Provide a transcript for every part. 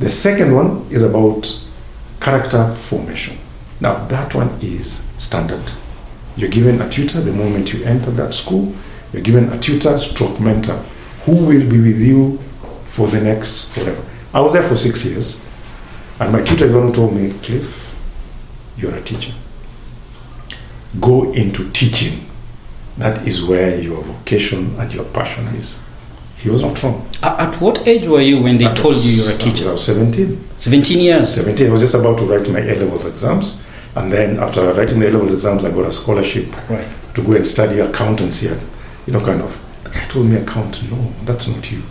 The second one is about character formation. Now that one is standard. You're given a tutor the moment you enter that school. You're given a tutor stroke mentor who will be with you for the next whatever. I was there for 6 years, and my tutor is the one who told me, Cliff, you're a teacher. Go into teaching. That is where your vocation and your passion is. He was not wrong. At what age were you when they told you you're a teacher? I was 17. 17 years? 17. I was just about to write my A-levels exams. And then after writing the A-levels exams, I got a scholarship to go and study accountancy. And, the guy told me, no, that's not you.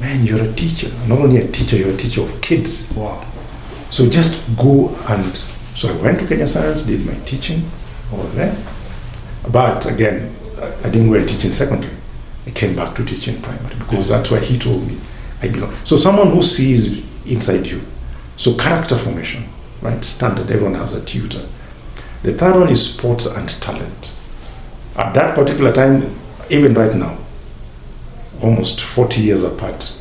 Man, you're a teacher. Not only a teacher, you're a teacher of kids. Wow. So just go and... So I went to Kenya Science, did my teaching over there. But again, I didn't go and teach in secondary. I came back to teach in primary because that's where he told me I belong. So someone who sees inside you. So character formation, right? Standard, everyone has a tutor. The third one is sports and talent. At that particular time, even right now, almost 40 years apart,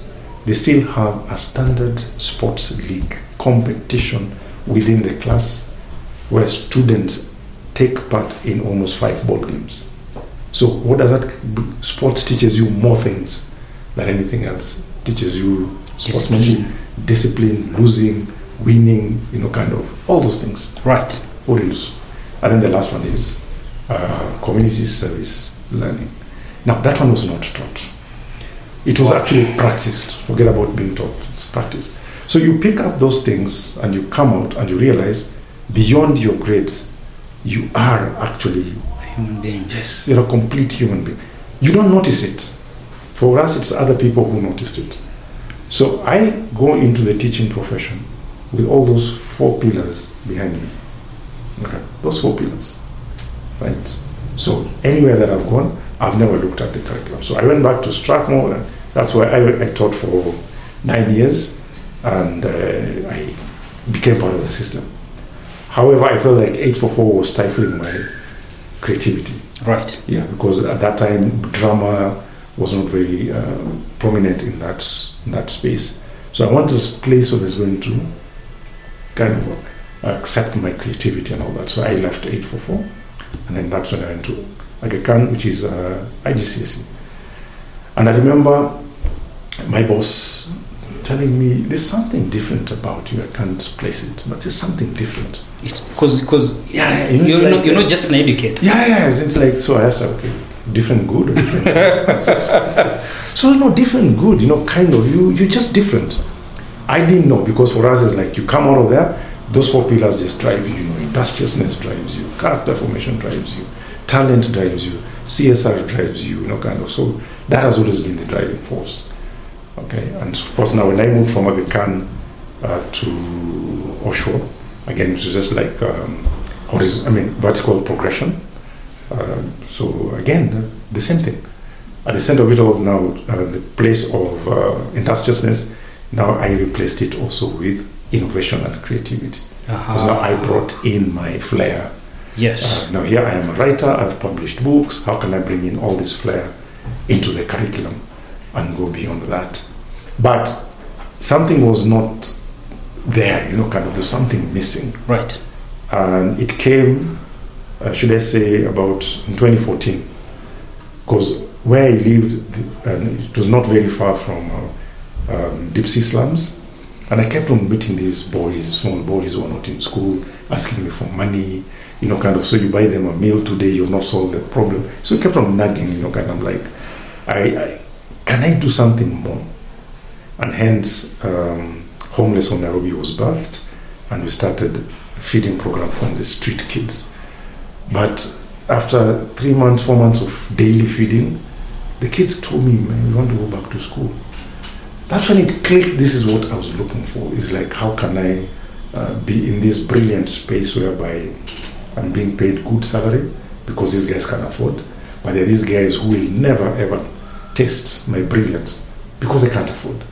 they still have a standard sports league competition within the class where students take part in almost 5 ball games. So what does that? Sports teaches you more things than anything else. Teaches you sportsmanship, discipline, losing, winning, all those things. Right. What else? And then the last one is community service learning. Now that one was not taught. It was actually practiced. Forget about being taught. It's practiced. So you pick up those things and you come out and you realize beyond your grades, you are actually human being. Yes, you're a complete human being. You don't notice it. For us, it's other people who noticed it. So I go into the teaching profession with all those 4 pillars behind me. Okay, those 4 pillars, right? So anywhere that I've gone, I've never looked at the curriculum. So I went back to Strathmore, and that's where I taught for 9 years, and I became part of the system. However, I felt like 844 was stifling my creativity. Right. Yeah, because at that time drama was not very prominent in that space. So I wanted a place where there's going to kind of accept my creativity and all that. So I left 844, and then that's when I went to Aga Khan, which is IGCSE. And I remember my boss telling me, there's something different about you. I can't place it, but there's something different. It's because you're not just an educator. Yeah. It's like, so I asked her, okay, different good or different bad? So different good, kind of, you're just different. I didn't know, because for us it's like you come out of there, those 4 pillars just drive you. Industriousness drives you, character formation drives you, talent drives you, CSR drives you, kind of. So that has always been the driving force. Okay, and of course now when I moved from Aga Khan to Oshawa, again, it was just like vertical progression. So again, the same thing. At the center of it all now, the place of industriousness, now I replaced it also with innovation and creativity. Because now I brought in my flair. Yes. Now here I am a writer, I've published books. How can I bring in all this flair into the curriculum and go beyond that? But something was not there, there's something missing. Right. And it came, should I say, about in 2014, because where I lived, it was not very far from deep sea slums, and I kept on meeting these boys, small boys who are not in school, asking me for money, so you buy them a meal today, you've not solved the problem. So it kept on nagging, like, can I do something more? And hence, Homeless on Nairobi was birthed, and we started a feeding program from the street kids. But after 3 months, 4 months of daily feeding, the kids told me, man, we want to go back to school. That's when it clicked. This is what I was looking for. It's like, how can I be in this brilliant space whereby I'm being paid good salary because these guys can afford, but there are these guys who will never ever taste my brilliance because they can't afford.